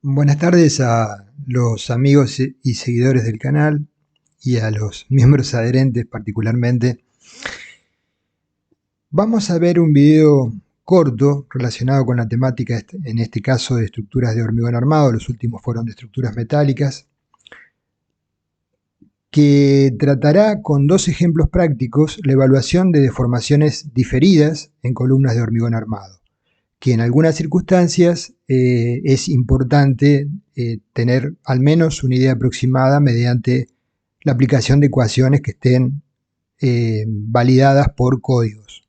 Buenas tardes a los amigos y seguidores del canal y a los miembros adherentes particularmente. Vamos a ver un video corto relacionado con la temática, en este caso de estructuras de hormigón armado. Los últimos fueron de estructuras metálicas, que tratará con dos ejemplos prácticos la evaluación de deformaciones diferidas en columnas de hormigón armado, que en algunas circunstancias es importante tener al menos una idea aproximada mediante la aplicación de ecuaciones que estén validadas por códigos.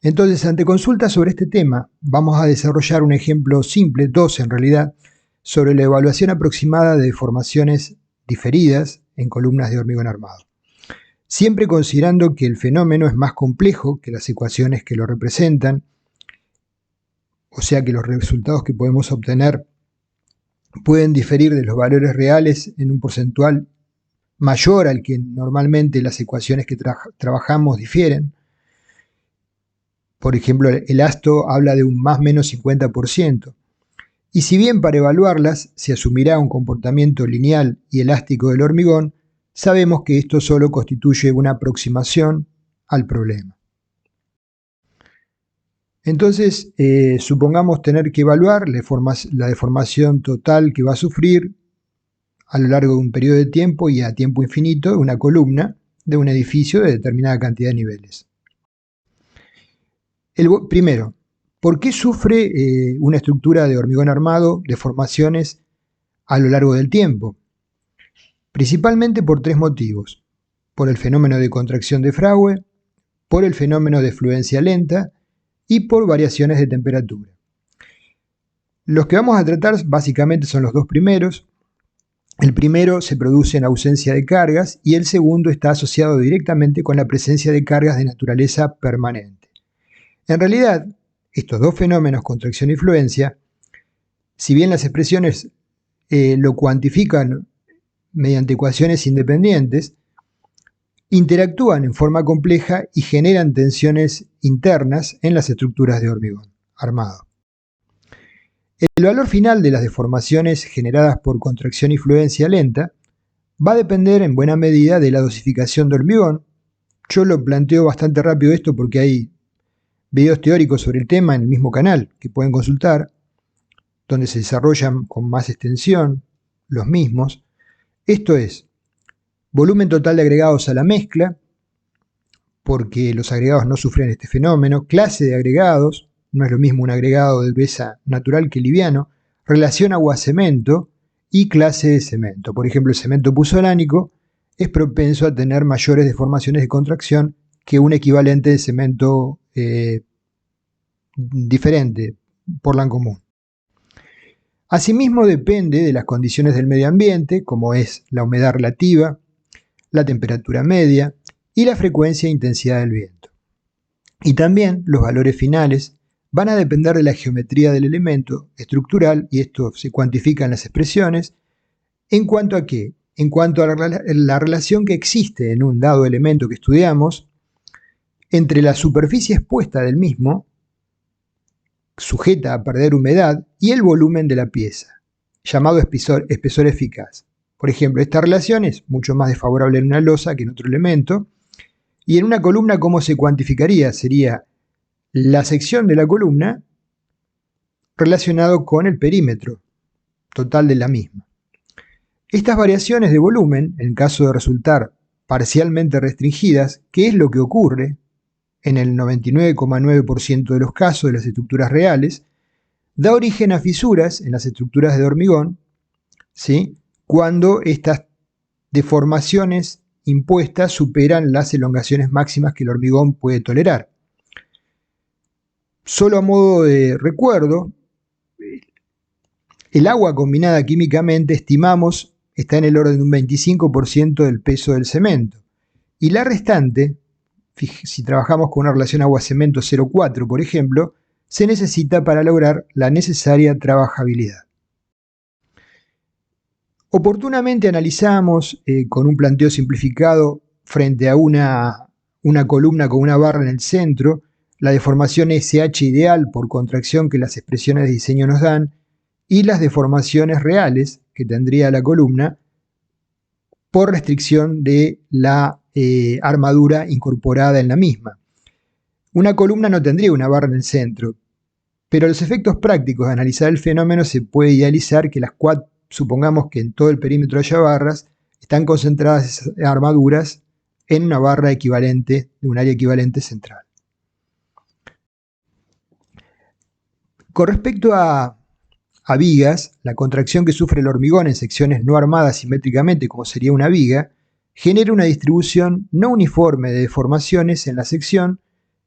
Entonces, ante consultas sobre este tema, vamos a desarrollar un ejemplo simple, dos en realidad, sobre la evaluación aproximada de deformaciones diferidas en columnas de hormigón armado. Siempre considerando que el fenómeno es más complejo que las ecuaciones que lo representan, o sea que los resultados que podemos obtener pueden diferir de los valores reales en un porcentual mayor al que normalmente las ecuaciones que trabajamos difieren. Por ejemplo, el ASTO habla de un más menos 50%. Y si bien para evaluarlas se asumirá un comportamiento lineal y elástico del hormigón, sabemos que esto solo constituye una aproximación al problema. Entonces, supongamos tener que evaluar la deformación total que va a sufrir a lo largo de un periodo de tiempo y a tiempo infinito una columna de un edificio de determinada cantidad de niveles. Primero, ¿por qué sufre una estructura de hormigón armado deformaciones a lo largo del tiempo? Principalmente por tres motivos: por el fenómeno de contracción de Fraude, por el fenómeno de fluencia lenta y por variaciones de temperatura. Los que vamos a tratar básicamente son los dos primeros. El primero se produce en ausencia de cargas y el segundo está asociado directamente con la presencia de cargas de naturaleza permanente. En realidad, estos dos fenómenos, contracción y fluencia, si bien las expresiones lo cuantifican mediante ecuaciones independientes, interactúan en forma compleja y generan tensiones internas en las estructuras de hormigón armado. El valor final de las deformaciones generadas por contracción y fluencia lenta va a depender en buena medida de la dosificación de hormigón. Yo lo planteo bastante rápido esto porque hay videos teóricos sobre el tema en el mismo canal que pueden consultar, donde se desarrollan con más extensión los mismos. Esto es, volumen total de agregados a la mezcla, porque los agregados no sufren este fenómeno, clase de agregados, no es lo mismo un agregado de dureza natural que liviano, relación agua-cemento y clase de cemento. Por ejemplo, el cemento puzolánico es propenso a tener mayores deformaciones de contracción que un equivalente de cemento diferente, Portland común. Asimismo, depende de las condiciones del medio ambiente, como es la humedad relativa, la temperatura media y la frecuencia e intensidad del viento. Y también los valores finales van a depender de la geometría del elemento estructural, y esto se cuantifica en las expresiones. ¿En cuanto a qué? En cuanto a la relación que existe en un dado elemento que estudiamos entre la superficie expuesta del mismo, sujeta a perder humedad, y el volumen de la pieza, llamado espesor eficaz. Por ejemplo, esta relación es mucho más desfavorable en una losa que en otro elemento. Y en una columna, ¿cómo se cuantificaría? Sería la sección de la columna relacionado con el perímetro total de la misma. Estas variaciones de volumen, en caso de resultar parcialmente restringidas, que es lo que ocurre en el 99,9% de los casos de las estructuras reales, da origen a fisuras en las estructuras de hormigón, ¿sí?, cuando estas deformaciones impuestas superan las elongaciones máximas que el hormigón puede tolerar. Solo a modo de recuerdo, el agua combinada químicamente estimamos está en el orden de un 25% del peso del cemento, y la restante, si trabajamos con una relación agua-cemento 0,4 por ejemplo, se necesita para lograr la necesaria trabajabilidad. Oportunamente analizamos con un planteo simplificado frente a una columna con una barra en el centro, la deformación SH ideal por contracción que las expresiones de diseño nos dan, y las deformaciones reales que tendría la columna por restricción de la armadura incorporada en la misma. Una columna no tendría una barra en el centro, pero a los efectos prácticos de analizar el fenómeno se puede idealizar que supongamos que en todo el perímetro haya barras, están concentradas esas armaduras en una barra equivalente, de un área equivalente central. Con respecto a vigas, la contracción que sufre el hormigón en secciones no armadas simétricamente, como sería una viga, genera una distribución no uniforme de deformaciones en la sección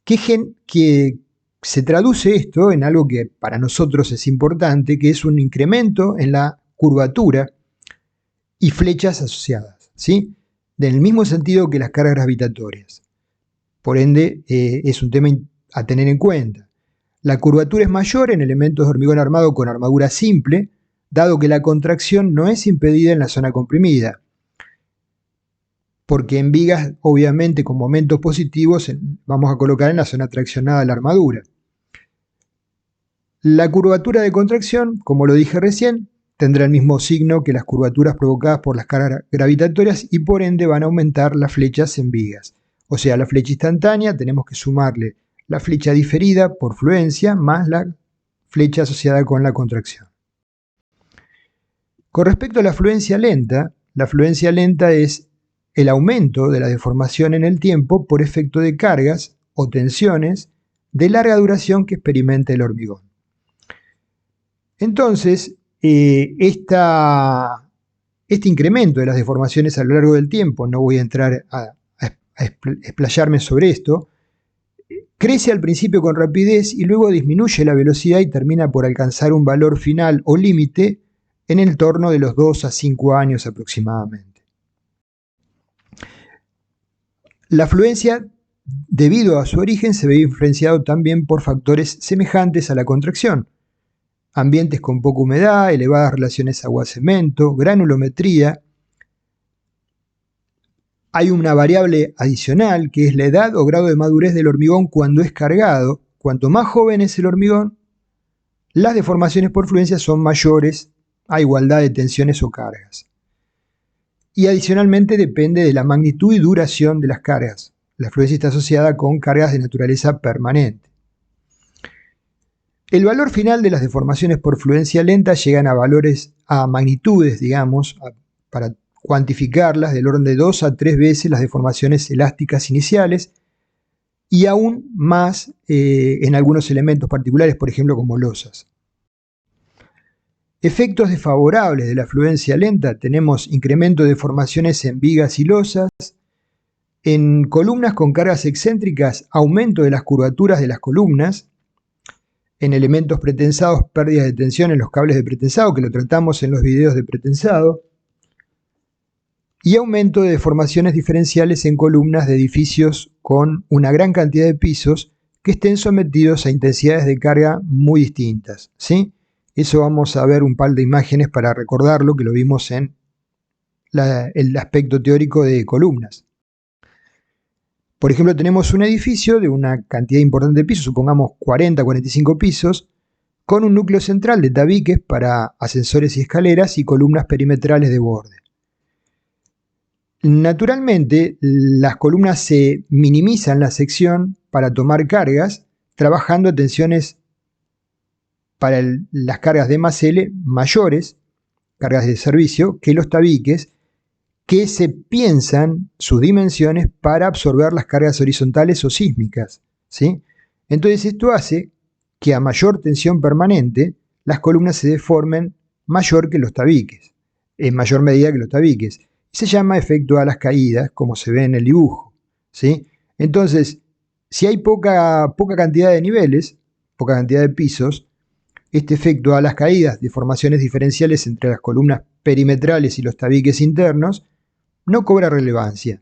que se traduce esto en algo que para nosotros es importante, que es un incremento en la curvatura y flechas asociadas, ¿sí? Del mismo sentido que las cargas gravitatorias. Por ende, es un tema a tener en cuenta. La curvatura es mayor en elementos de hormigón armado con armadura simple, dado que la contracción no es impedida en la zona comprimida, porque en vigas, obviamente, con momentos positivos, vamos a colocar en la zona traccionada de la armadura. La curvatura de contracción, como lo dije recién, tendrá el mismo signo que las curvaturas provocadas por las cargas gravitatorias y por ende van a aumentar las flechas en vigas. O sea, la flecha instantánea tenemos que sumarle la flecha diferida por fluencia más la flecha asociada con la contracción. Con respecto a la fluencia lenta es el aumento de la deformación en el tiempo por efecto de cargas o tensiones de larga duración que experimenta el hormigón. Entonces, este incremento de las deformaciones a lo largo del tiempo, no voy a entrar a explayarme sobre esto, crece al principio con rapidez y luego disminuye la velocidad y termina por alcanzar un valor final o límite en el torno de los 2 a 5 años aproximadamente. La fluencia, debido a su origen, se ve influenciado también por factores semejantes a la contracción. Ambientes con poca humedad, elevadas relaciones agua-cemento, granulometría. Hay una variable adicional que es la edad o grado de madurez del hormigón cuando es cargado. Cuanto más joven es el hormigón, las deformaciones por fluencia son mayores a igualdad de tensiones o cargas. Y adicionalmente depende de la magnitud y duración de las cargas. La fluencia está asociada con cargas de naturaleza permanente. El valor final de las deformaciones por fluencia lenta llegan a magnitudes, digamos, para cuantificarlas, del orden de 2 a 3 veces las deformaciones elásticas iniciales y aún más en algunos elementos particulares, por ejemplo como losas. Efectos desfavorables de la fluencia lenta: tenemos incremento de deformaciones en vigas y losas. En columnas con cargas excéntricas, aumento de las curvaturas de las columnas. En elementos pretensados, pérdidas de tensión en los cables de pretensado, que lo tratamos en los videos de pretensado. Y aumento de deformaciones diferenciales en columnas de edificios con una gran cantidad de pisos que estén sometidos a intensidades de carga muy distintas, ¿sí? Eso vamos a ver un par de imágenes para recordarlo, que lo vimos en el aspecto teórico de columnas. Por ejemplo, tenemos un edificio de una cantidad importante de pisos, supongamos 40, 45 pisos, con un núcleo central de tabiques para ascensores y escaleras y columnas perimetrales de borde. Naturalmente, las columnas se minimizan la sección para tomar cargas, trabajando a tensiones para las cargas de más L mayores, cargas de servicio, que los tabiques, que se piensan sus dimensiones para absorber las cargas horizontales o sísmicas, ¿sí? Entonces esto hace que a mayor tensión permanente las columnas se deformen mayor que los tabiques, en mayor medida que los tabiques. Se llama efecto a las caídas, como se ve en el dibujo, ¿sí? Entonces, si hay poca cantidad de niveles, poca cantidad de pisos, este efecto a las caídas, deformaciones diferenciales entre las columnas perimetrales y los tabiques internos, no cobra relevancia.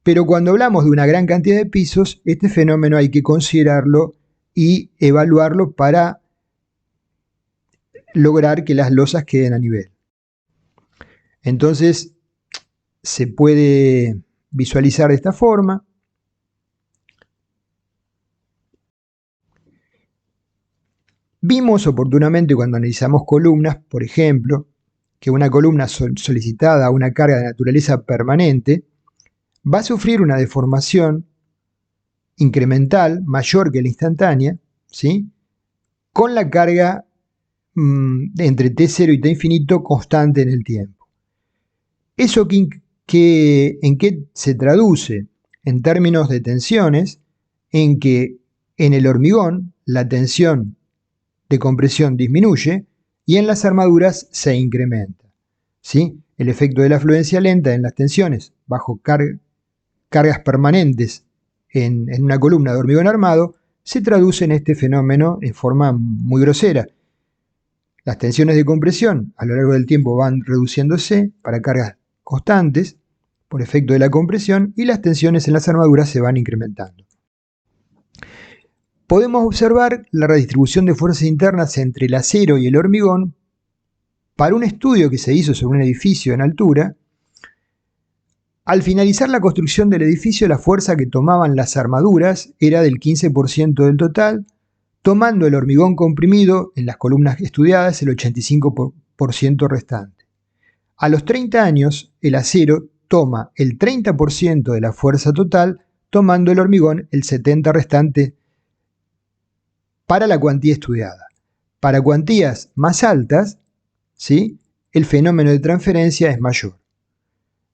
Pero cuando hablamos de una gran cantidad de pisos, este fenómeno hay que considerarlo y evaluarlo para lograr que las losas queden a nivel. Entonces, se puede visualizar de esta forma. Vimos oportunamente cuando analizamos columnas, por ejemplo, que una columna solicitada a una carga de naturaleza permanente va a sufrir una deformación incremental mayor que la instantánea, ¿sí?, con la carga entre T0 y T infinito constante en el tiempo. ¿Eso en qué se traduce? En términos de tensiones, en que en el hormigón la tensión de compresión disminuye y en las armaduras se incrementa, ¿sí? El efecto de la fluencia lenta en las tensiones bajo cargas permanentes en una columna de hormigón armado se traduce en este fenómeno en forma muy grosera. Las tensiones de compresión a lo largo del tiempo van reduciéndose para cargas constantes por efecto de la compresión y las tensiones en las armaduras se van incrementando. Podemos observar la redistribución de fuerzas internas entre el acero y el hormigón para un estudio que se hizo sobre un edificio en altura. Al finalizar la construcción del edificio, la fuerza que tomaban las armaduras era del 15% del total, tomando el hormigón comprimido en las columnas estudiadas el 85% restante. A los 30 años, el acero toma el 30% de la fuerza total, tomando el hormigón el 70% restante para la cuantía estudiada. Para cuantías más altas, ¿sí?, el fenómeno de transferencia es mayor.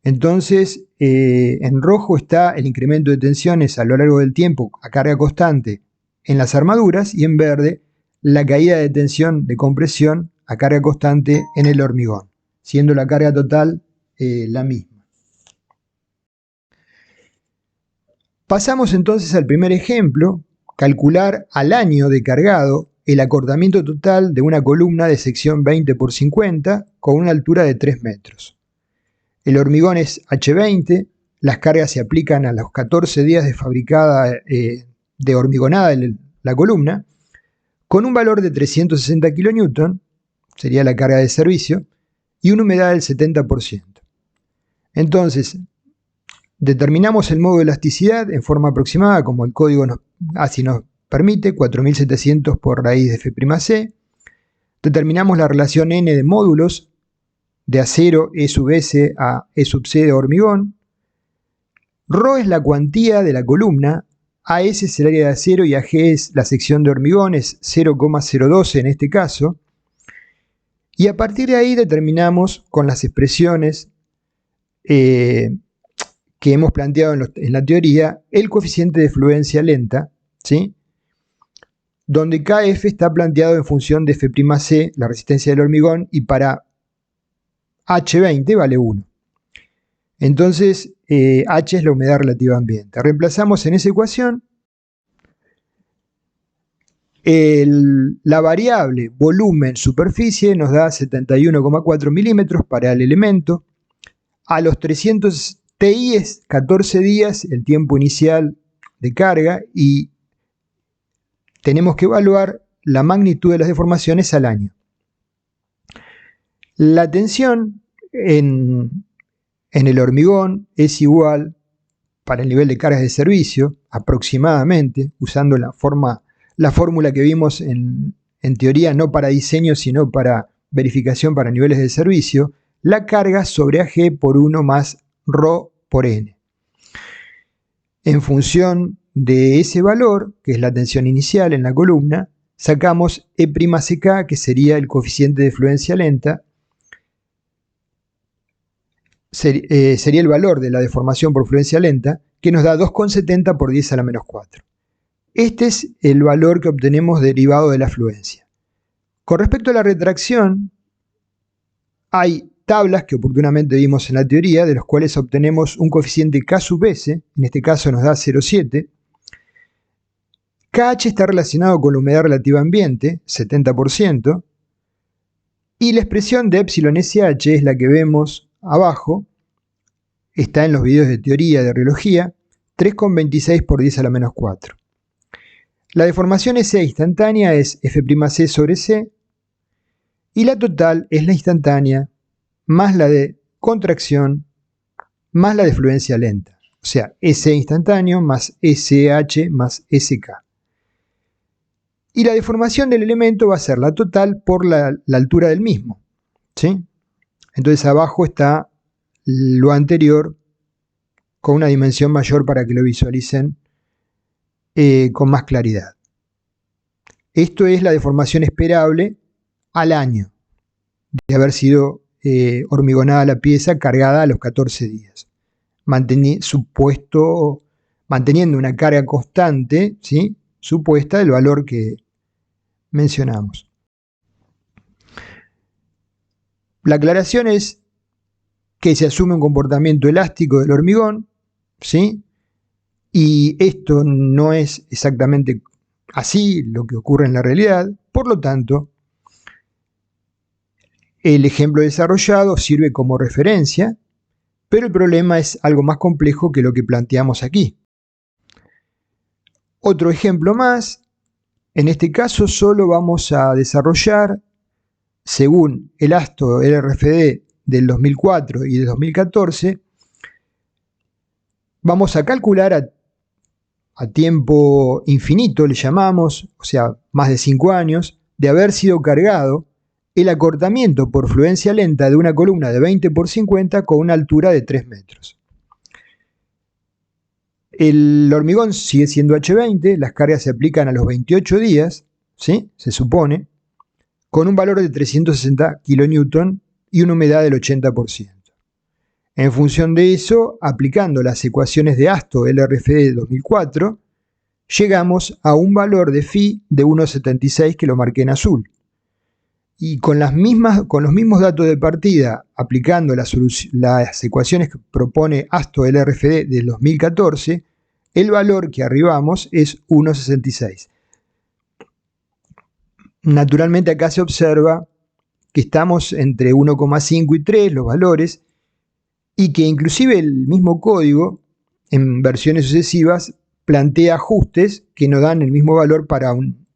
Entonces, en rojo está el incremento de tensiones a lo largo del tiempo a carga constante en las armaduras y en verde la caída de tensión de compresión a carga constante en el hormigón, siendo la carga total la misma. Pasamos entonces al primer ejemplo, calcular al año de cargado el acortamiento total de una columna de sección 20 por 50 con una altura de 3 metros. El hormigón es H20, las cargas se aplican a los 14 días de fabricada de hormigonada de la columna, con un valor de 360 kN, sería la carga de servicio, y una humedad del 70%. Entonces, determinamos el modo de elasticidad en forma aproximada, como el código así nos permite, 4700 por raíz de F'C. Determinamos la relación N de módulos de acero E sub S a E sub C de hormigón. Rho es la cuantía de la columna, AS es el área de acero y AG es la sección de hormigón, es 0,012 en este caso. Y a partir de ahí determinamos con las expresiones que hemos planteado en la teoría el coeficiente de fluencia lenta, ¿sí?, donde KF está planteado en función de F'C, la resistencia del hormigón, y para H20 vale 1. Entonces, H es la humedad relativa ambiente. Reemplazamos en esa ecuación la variable volumen-superficie, nos da 71,4 milímetros para el elemento. A los 300 TI es 14 días el tiempo inicial de carga y tenemos que evaluar la magnitud de las deformaciones al año. La tensión en el hormigón es igual para el nivel de cargas de servicio, aproximadamente, usando la fórmula que vimos en teoría, no para diseño, sino para verificación para niveles de servicio, la carga sobre AG por 1 más Rho por N. En función de ese valor, que es la tensión inicial en la columna, sacamos E'Ck, que sería el coeficiente de fluencia lenta, sería el valor de la deformación por fluencia lenta, que nos da 2,70 por 10 a la menos 4. Este es el valor que obtenemos derivado de la fluencia. Con respecto a la retracción, hay tablas que oportunamente vimos en la teoría, de los cuales obtenemos un coeficiente K sub S, en este caso nos da 0,7. KH está relacionado con la humedad relativa ambiente, 70%, y la expresión de epsilon SH es la que vemos abajo, está en los videos de teoría de rheología, 3,26 por 10 a la menos 4. La deformación S instantánea es F'C sobre C, y la total es la instantánea más la de contracción más la de fluencia lenta, o sea, S instantáneo más SH más SK. Y la deformación del elemento va a ser la total por la altura del mismo, ¿sí? Entonces abajo está lo anterior con una dimensión mayor para que lo visualicen con más claridad. Esto es la deformación esperable al año de haber sido hormigonada la pieza cargada a los 14 días, manteniendo una carga constante, ¿sí?, supuesta del valor que mencionamos. La aclaración es que se asume un comportamiento elástico del hormigón, ¿sí?, y esto no es exactamente así lo que ocurre en la realidad. Por lo tanto, el ejemplo desarrollado sirve como referencia, pero el problema es algo más complejo que lo que planteamos aquí. Otro ejemplo más, en este caso solo vamos a desarrollar, según el ASTO LRFD del 2004 y del 2014, vamos a calcular a tiempo infinito, le llamamos, o sea, más de 5 años, de haber sido cargado el acortamiento por fluencia lenta de una columna de 20 por 50 con una altura de 3 metros. El hormigón sigue siendo H20, las cargas se aplican a los 28 días, ¿sí?, se supone, con un valor de 360 kN y una humedad del 80%. En función de eso, aplicando las ecuaciones de ASTO LRFD 2004, llegamos a un valor de phi de 1,76 que lo marqué en azul. Y con los mismos datos de partida, aplicando las ecuaciones que propone ASTO LRFD del 2014, el valor que arribamos es 1,66. Naturalmente acá se observa que estamos entre 1,5 y 3 los valores, y que inclusive el mismo código, en versiones sucesivas, plantea ajustes que no dan el mismo valor para un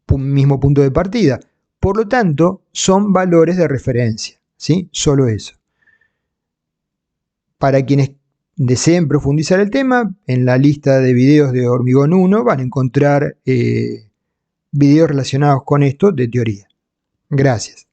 mismo punto de partida. Por lo tanto, son valores de referencia, ¿sí? Solo eso. Para quienes deseen profundizar el tema, en la lista de videos de Hormigón 1 van a encontrar videos relacionados con esto de teoría. Gracias.